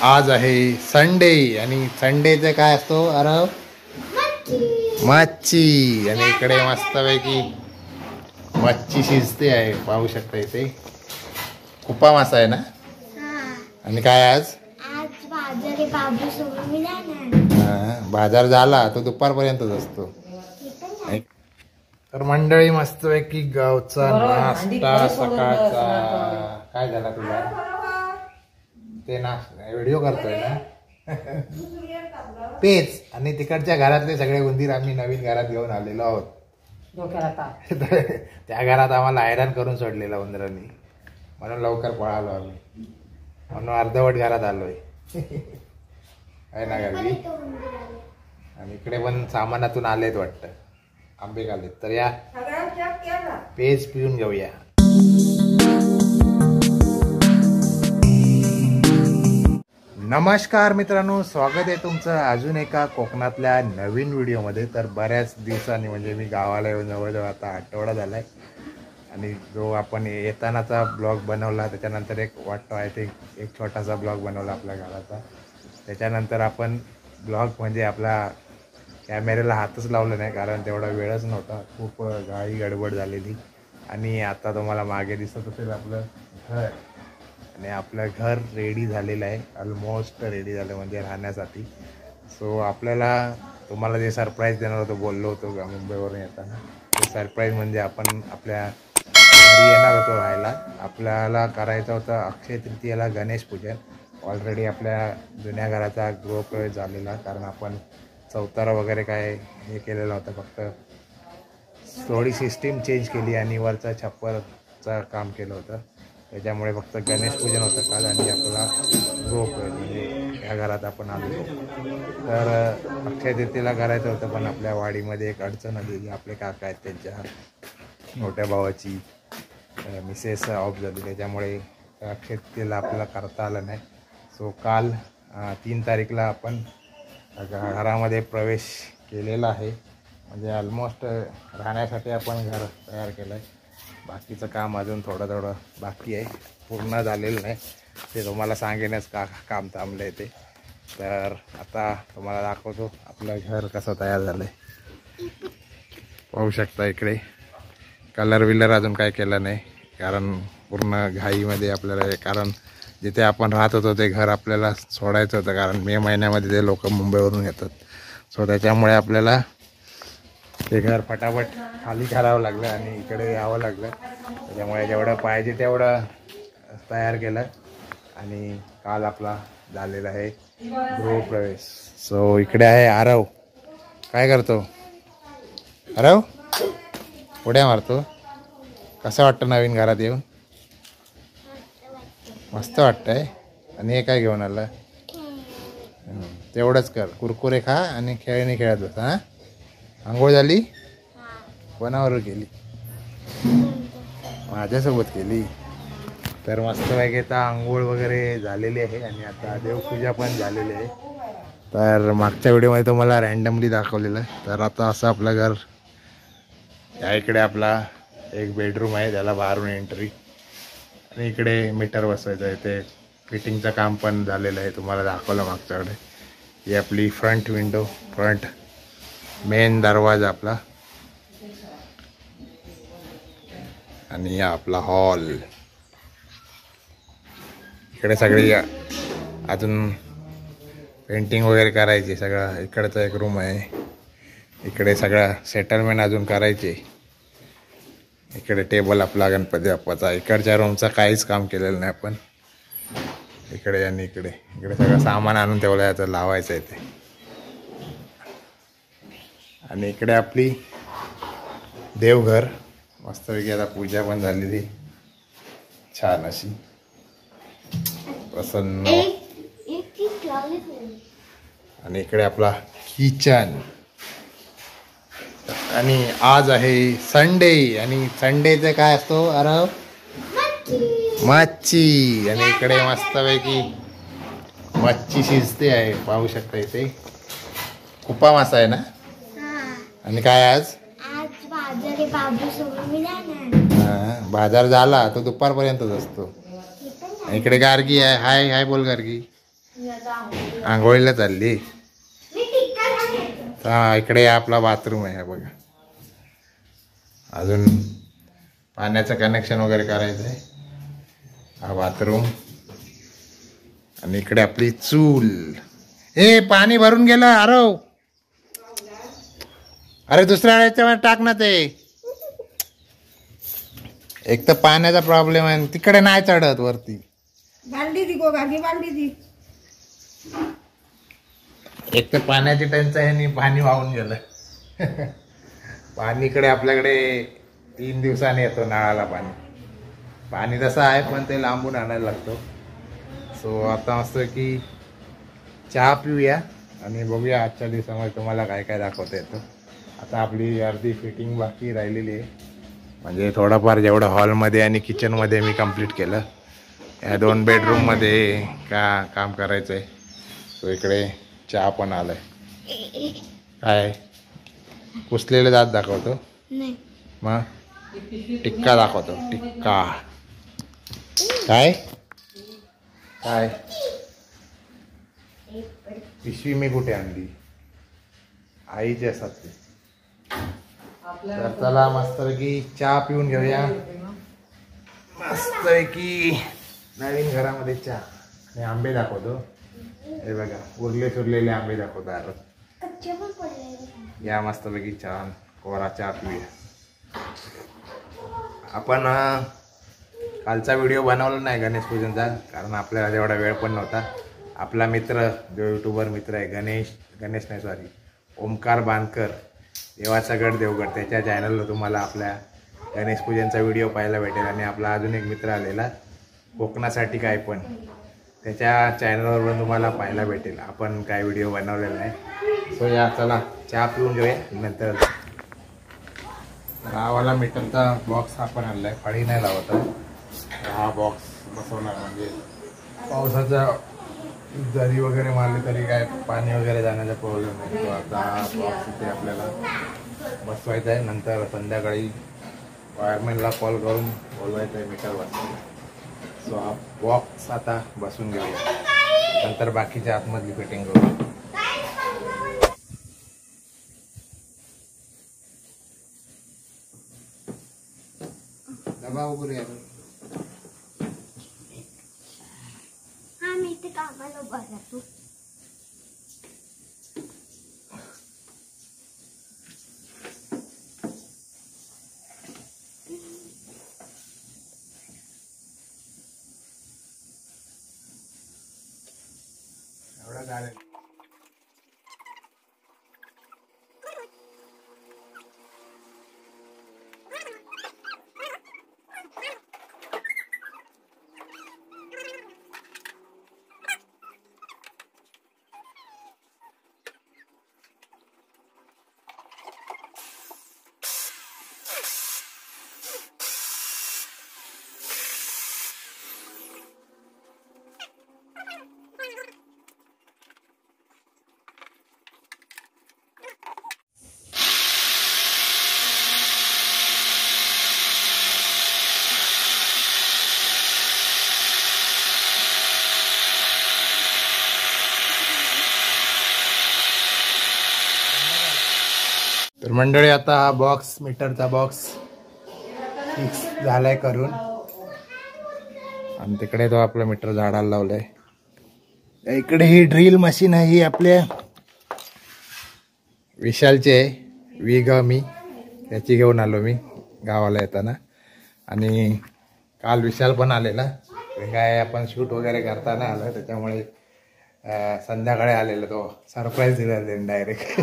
आज आहे संडे आणि संडेचं काय असतो अरे मच्छी. आणि इकडे मस्तपैकी मच्छी शिजते आहे, पाहू शकता इथे. कुपा मासा आहे ना. आणि काय आज बाजार झाला तो दुपारपर्यंतच असतो. तर मंडळी मस्तपैकी गावचा नाश्ता सकाळचा. काय झाला तुला ते ना व्हिडिओ करतोय ना तेच. आणि तिकडच्या घरातले सगळे उंदीर आम्ही नवीन घरात घेऊन आलेलो आहोत. त्या घरात आम्हाला हैराण करून सोडलेला उंदरांनी, म्हणून लवकर पळालो आम्ही, म्हणून अर्धवट घरात आलोय आहे ना गर्दी. आणि इकडे पण सामानातून आलेत वाटतं, आंबे खालेत. तर या पेज पिऊन घेऊया. नमस्कार मित्रांनो, स्वागत आहे तुमचं अजून एका कोकणातल्या नवीन व्हिडिओमध्ये. तर बऱ्याच दिवसांनी म्हणजे मी गावाला येऊन जवळजवळ आता आठवडा झाला आहे. आणि जो आपण येतानाचा ब्लॉग बनवला त्याच्यानंतर एक वाटतो आहे ते एक छोटासा ब्लॉग बनवला आपल्या गावाचा. त्याच्यानंतर आपण ब्लॉग म्हणजे आपला कॅमेऱ्याला हातच लावला नाही, कारण तेवढा वेळच नव्हता, खूप घाई गडबड झालेली. आणि आता तुम्हाला मागे दिसत असेल आपलं घर. आणि आपलं घर रेडी झालेलं आहे, ऑलमोस्ट रेडी झालं म्हणजे राहण्यासाठी. सो आपल्याला तुम्हाला जे सरप्राईज देणार होतो बोललो होतो मुंबईवरून येताना, ते सरप्राईज म्हणजे आपण आपल्या घरी येणार होतो राहायला. आपल्याला करायचं होतं अक्षय तृतीयेला गणेश पूजन. ऑलरेडी आपल्या जुन्या घराचा गृहप्रवेश झालेला, कारण आपण चौतारा वगैरे काय हे केलेलं होतं, फक्त थोडी सिस्टीम चेंज केली आणि वरचा छप्परचं काम केलं होतं. त्याच्यामुळे फक्त गणेश पूजन होतं काल आणि आपला गृहप्रवेश म्हणजे ह्या घरात आपण आलो. तर अक्षय तृतीयेला करायचं होतं, पण आपल्या वाडीमध्ये एक अडचण आली. आपले काका आहेत त्यांच्या मोठ्या भावाची मिसेस ऑफ झाली, त्याच्यामुळे अक्षय तृतीयेला आपल्याला करता आलं नाही. सो काल 3 तारीखला आपण घरामध्ये प्रवेश केलेला आहे, म्हणजे ऑलमोस्ट राहण्यासाठी आपण घर तयार केलं आहे. बाकीचं काम अजून थोडं बाकी आहे, पूर्ण झालेलं नाही. ते तुम्हाला सांगेनच का काम थांबलं आहे ते. तर आता तुम्हाला दाखवतो आपलं घर कसं तयार झालं आहे. पाहू शकता इकडे कलर विलर अजून काय केलं नाही, कारण पूर्ण घाईमध्ये आपल्याला, कारण जिथे आपण राहत होतो ते घर आपल्याला सोडायचं होतं, कारण मे महिन्यामध्ये ते लोक मुंबईवरून येतात. सो त्याच्यामुळे आपल्याला ते घर फटाफट खाली करावं लागलं आणि इकडे यावं लागलं. त्याच्यामुळे जेवढं पाहिजे तेवढं तयार केलं आणि काल आपला झालेला आहे गृहप्रवेश. सो इकडे आहे आरव. काय करतो आरव? उड्या मारतो. कसं वाटतं नवीन घरात येऊन? मस्त वाटतंय. आणि हे काय घेऊन आलं? तेवढंच कर, कुरकुरे खा आणि खेळणी खेळत बस. हां, आंघोळ झाली? कोणावर केली? माझ्यासोबत केली. तर मस्त पैकी आता आंघोळ वगैरे झालेली आहे आणि आता देवपूजा पण झालेली आहे. तर मागच्या व्हिडिओमध्ये तुम्हाला रँडमली दाखवलेलं आहे. तर आता असं आपलं घर. या इकडे आपला एक बेडरूम आहे, त्याला बाहेरून एंट्री. आणि इकडे मीटर बसवायचं आहे, ते फिटिंगचं काम पण झालेलं आहे, तुम्हाला दाखवलं मागच्याकडे. ही आपली फ्रंट विंडो, फ्रंट मेन दरवाजा आपला. आणि हा आपला हॉल. इकडे सगळी अजून पेंटिंग वगैरे करायची. सगळं इकडचा एक रूम आहे. इकडे सगळं सेटलमेंट अजून करायचे. इकडे टेबल आपला गणपती बाप्पाचा. इकडच्या रूमचं काहीच काम केलेलं नाही आपण. इकडे आणि इकडे सगळं सामान आणून ठेवलं आहे, आता लावायचं आहे ते. आणि इकडे आपली देवघर. मस्तपैकी आता पूजा पण झालेली छान अशी, प्रसन्न. आणि इकडे आपला किचन. आणि आज आहे संडे आणि संडेचं काय असतो अरे मच्छी. आणि इकडे मस्तपैकी मच्छी शिजते आहे, पाहू शकता इथे. कुपा मासा आहे ना. आणि काय आज बाजार झाला तो दुपारपर्यंतच असतो. इकडे गार्गी आहे. हाय हाय बोल गार्गी. आंघोळीला चालली. हा इकडे आपला बाथरूम आहे बघा. अजून पाण्याचं कनेक्शन वगैरे करायचं आहे. हा बाथरूम आणि इकडे आपली चूल. ए पाणी भरून गेलं आरव. अरे दुसऱ्या वेळेच्या टाक ना ते. एक तर पाण्याचा प्रॉब्लेम आहे तिकडे नाही चढत वरती. एक तर पाण्याची टंचाई आहे आणि पाणी वाहून गेलं. पाणी इकडे आपल्याकडे 3 दिवसांनी येतो नळाला पाणी. पाणी तसं आहे पण ते लांबून आणायला लागतो. सो आता मस्त की चहा पिऊया आणि बघूया आजच्या दिवसामध्ये तुम्हाला काय काय दाखवता येतं. आता आपली अर्धी फिटिंग बाकी राहिलेली आहे. म्हणजे थोडंफार जेवढं हॉलमध्ये आणि किचनमध्ये मी कंप्लीट केलं. या 2 बेडरूममध्ये काम करायचं आहे. सो इकडे चहा पण आलाय. काय पुसलेले दात दाखवतो मग टिक्का दाखवतो. टिक्का काय काय पिशवी मी कुठे आणली? आईची असतात ते. तर चला मस्तपैकी चहा पिऊन घेऊया. मस्तपैकी नवीन घरामध्ये चहा आणि आंबे दाखवतो. हे बघा उरले सुरलेले आंबे दाखवतो. या मस्तपैकी छान कोरा चहा पिऊया. आपण कालचा व्हिडिओ बनवला नाही गणेश पूजनचा कारण आपल्याला तेवढा वेळ पण नव्हता. आपला मित्र जो यूट्यूबर मित्र आहे गणेश नाही सॉरी ओमकार बांधकर देवाचा गड देवगड त्याच्या चॅनलला तुम्हाला आपल्या गणेश पूजनचा व्हिडिओ पाहायला भेटेल. आणि आपला अजून एक मित्र आलेला कोकणासाठी काय पण त्याच्या चॅनलवर पण तुम्हाला पाहायला भेटेल. आपण काय व्हिडिओ बनवलेला नाही. सो या चला चहा पिऊन घेऊया. नंतर गावाला मीटरचा बॉक्स आपण आणलाय. फळी नाही लावत. हा बॉक्स बसवणार म्हणजे पावसाचा जरी वगैरे मारली तरी काय पाणी वगैरे जाण्याचा प्रॉब्लेम नाही. तो आता बॉक्स इथे आपल्याला बसवायचा आहे. नंतर संध्याकाळी वायरमॅनला कॉल करून बोलवायचं आहे मीटर बसवायला. सो हा बॉक्स आता बसून घेऊया. नंतर बाकीच्या आतमधली फिटिंग करू. डबा वगैरे मी इथे कामाला उभा राहतो. एवढा गाडी तर मंडळी आता हा बॉक्स मीटरचा बॉक्स फिक्स झालाय करून. आणि तिकडे तो आपला मीटर झाडाला लावलाय. इकडे ही ड्रिल मशीन आहे. ही आपल्या विशालची आहे. मी त्याची घेऊन आलो मी गावाला येताना. आणि काल विशाल पण आलेला. काय आपण शूट वगैरे करताना आलं त्याच्यामुळे संध्याकाळी आलेला. तो सरप्राईज दिला डायरेक्ट.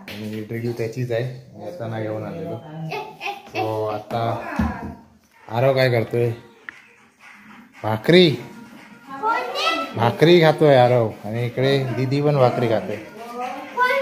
आणि ड्रिल त्याचीच आहे. येताना घेऊन आलेलो. तो आता आरव काय करतोय? भाकरी खातोय आरव. आणि इकडे दीदी पण भाकरी खाते.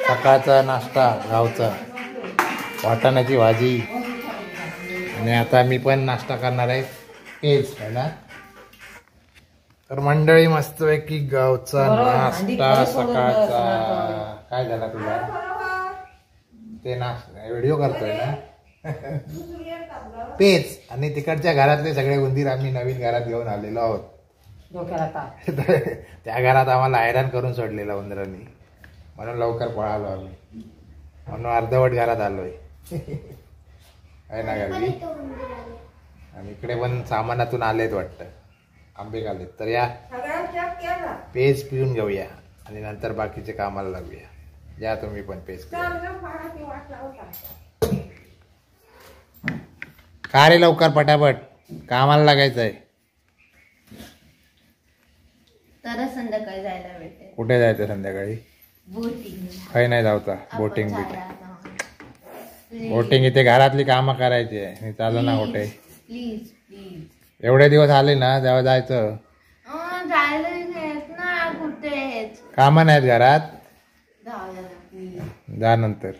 सकाळचा नाश्ता गावचा वाटाण्याची भाजी. आणि आता मी पण नाश्ता करणार आहे तेच आहे ना. तर मंडळी मस्तपैकी गावचा नाश्ता सकाळचा. काय झाला तुला? ते नाश्ता व्हिडिओ करतोय ना तेच. आणि तिकडच्या घरातले सगळे उंदीर आम्ही नवीन घरात घेऊन आलेलो आहोत. डोक्याला ताप. त्या घरात आम्हाला हैराण करून सोडलेला उंदरांनी, म्हणून लवकर पळालो आम्ही, म्हणून अर्धवट घरात आलोय. आहे ना गावी. आणि इकडे पण सामानातून आलेत वाटतं, आंबे आलेत. तर या पेज पिऊन घेऊया आणि नंतर बाकीचे कामाला लागूया. या तुम्ही पण पेज का रे, लवकर पटापट कामाला लागायचं आहे. तर संध्याकाळी जायला भेटेल. कुठे जायचं संध्याकाळी? बोटिंग. काही नाही जाऊचा. बोटिंग बोटिंग इथे घरातली कामं करायची आहे, चालू ना कुठे. प्लीज प्लीज एवढे दिवस आले ना, तेव्हा जायचं. जायला येत ना कुठेच. कामं नाहीत घरात, जाऊया ना प्लीज. जा नंतर.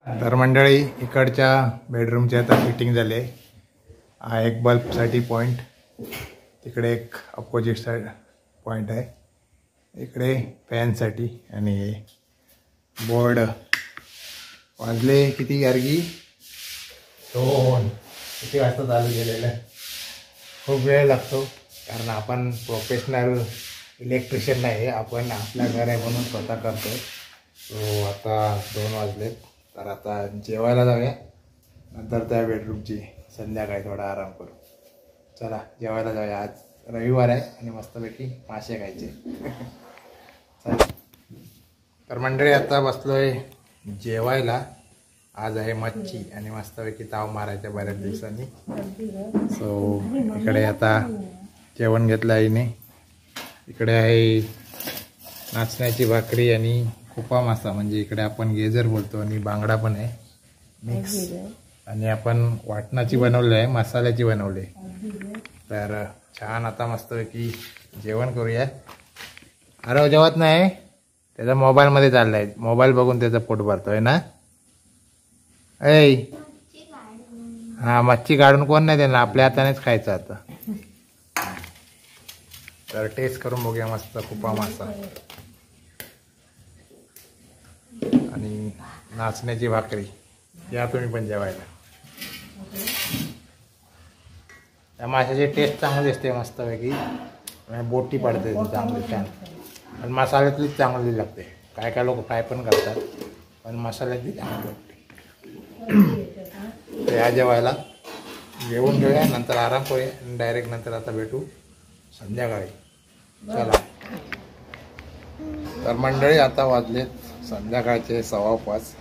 तर मंडळी, इकडच्या बेडरूमची आता फिटिंग झाली आहे. हा एक बल्बसाठी पॉईंट, तिकडे एक अपोजिट साईड पॉईंट आहे, इकडे फॅनसाठी. आणि हे बोर्ड वाजले किती गार्गी? 2. किती वाजता चालू केलेलं आहे. खूप वेळ लागतो कारण आपण प्रोफेशनल इलेक्ट्रिशियन नाही, आपण आपल्या घर आहे म्हणून स्वतः करतो. तो आता 2 वाजलेत. तर आता जेवायला जाऊया, नंतर त्या बेडरूमची संध्याकाळी थोडा आराम करू. चला जेवायला जाऊया. आज रविवार आहे आणि मस्तपैकी मासे खायचे. चला. तर मंडळी आता बसलोय जेवायला. आज आहे मच्छी आणि मस्तपैकी ताव मारायच्या बऱ्याच दिवसांनी. सो इकडे आता जेवण घेतलं आईने. इकडे आहे नाचण्याची भाकरी आणि खुपा मासा, म्हणजे इकडे आपण गेजर बोलतो, आणि बांगडा पण आहे मिक्स. आणि आपण वाटणाची बनवली आहे, मसाल्याची बनवली. तर छान आता मस्तपैकी जेवण करूया. अरे जेवत नाही, त्याचा मोबाईलमध्ये चाललाय, मोबाईल बघून त्याचा पोट भरतोय ना. ऐ हा, मच्छी काढून कोण नाही देणार, आपल्या हातानेच खायचं आता. तर टेस्ट करून बघूया मस्त खुपा मासा आणि नाचण्याची भाकरी. या तुम्ही पण जेवायला. त्या माशाची टेस्ट चांगली असते मस्तपैकी, बोटी पडते चांगली छान. पण मसाल्यातलीच चांगली लागते. काय काय लोक फ्राय पण करतात, पण मसाल्यातली चांगली लागते. तर या जेवायला, जेवून घेऊया, नंतर आराम करूया आणि डायरेक्ट नंतर आता भेटू संध्याकाळी. चला. तर मंडळी आता वाजलेत संध्याकाळचे 5:15,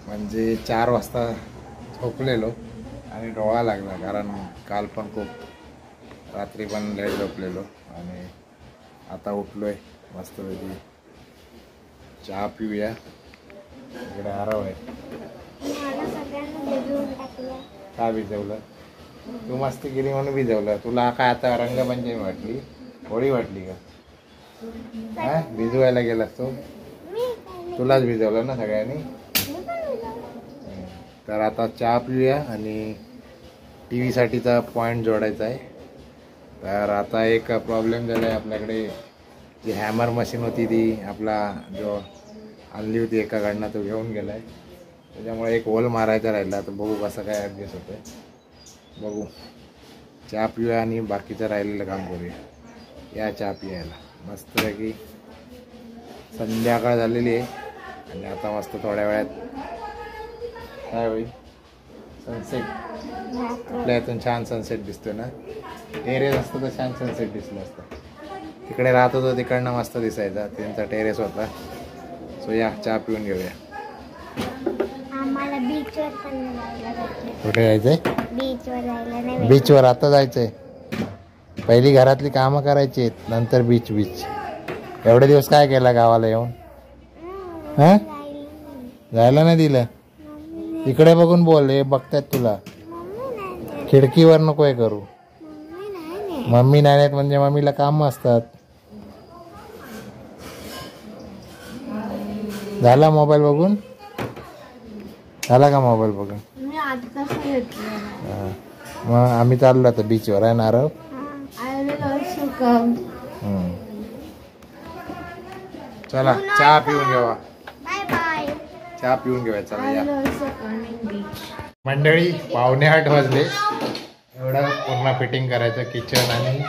म्हणजे 4 वाजता झोपलेलो आणि डोळा लागला, कारण काल पण खूप रात्री पण लेट झोपलेलो. आणि आता उठलोय मस्तपैकी, चहा पिऊया. इकडे आराम आहे. का भिजवलं? तू मस्ती केली म्हणून भिजवलं. तुला काय आता रंगपंचमी वाटली, होळी वाटली का? हा, भिजवायला गेलास तू? तुलाच भिजवलं ना सगळ्यांनी. तर आता चहा पिऊया आणि टी व्हीसाठीचा पॉईंट जोडायचा आहे. तर आता एक प्रॉब्लेम झाला आहे आपल्याकडे, जी हॅमर मशीन होती ती आपला जो आणली होती एकाकडनं, तो घेऊन गेला आहे. त्याच्यामुळे एक होल मारायचा राहिला. तर बघू कसं काय ॲडजस्ट होतं आहे, बघू. चहा पिऊया आणि बाकीचं राहिलेलं काम करूया. या चहा पियायला. मस्तपैकी संध्याकाळ झालेली आहे आणि आता मस्त थोड्या वेळात काय होईल, सनसेट. आपल्या इथून छान सनसेट दिसतो ना. टेरेस असतं तर छान सनसेट दिसलं असतं. तिकडे राहत होतो तिकडनं मस्त दिसायचा, त्यांचा टेरेस होता. सो या चहा पिऊन घेऊया. कुठे जायचंय? बीचवर जायला नाही बीचवर आता जायचंय. पहिली घरातली कामं करायची आहेत, नंतर बीच. एवढे दिवस काय केला गावाला येऊन? हा, जायला नाही दिलं. इकडे बघून बोल, हे बघतायत तुला. खिडकीवर नकोय करू. मम्मी नाही आहेत म्हणजे मम्मीला काम असतात. झाला मोबाईल बघून? झाला का मोबाईल बघून? मी आता घेतलं. हा. मग आम्ही चाललो आता बीचवर आहे नारळ. I will also come. चला चहा पिऊन घेवा. Bye bye. चहा पिऊन घेऊया. चला आय या विल ऑल्सो कमिंग बीच. मंडळी, 7:45 वाजले. एवढं पूर्ण फिटिंग करायचं किचन आणि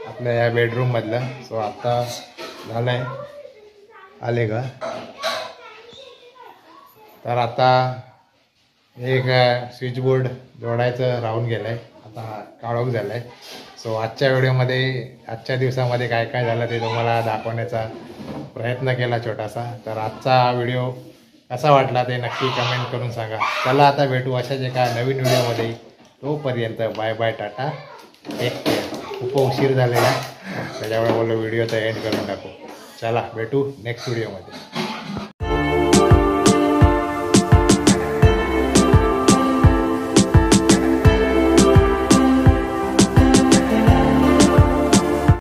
आपल्या या बेडरूम मधलं. सो आता झालंय. आले का? तर आता एक स्विच बोर्ड जोडायचं राहून गेलंय, आता काळोख झालाय. सो आजच्या व्हिडिओमध्ये, आजच्या दिवसामध्ये काय काय झालं ते तुम्हाला दाखवण्याचा प्रयत्न केला छोटासा. तर आजचा व्हिडिओ कसा वाटला ते नक्की कमेंट करून सांगा. चला आता भेटू अशाच एका नवीन व्हिडिओमध्ये. तोपर्यंत bye bye, tata, take care. खूप उशीर झालेला त्याच्यामुळे बोललो व्हिडिओचा एंड करून टाकू. चला भेटू नेक्स्ट व्हिडिओमध्ये.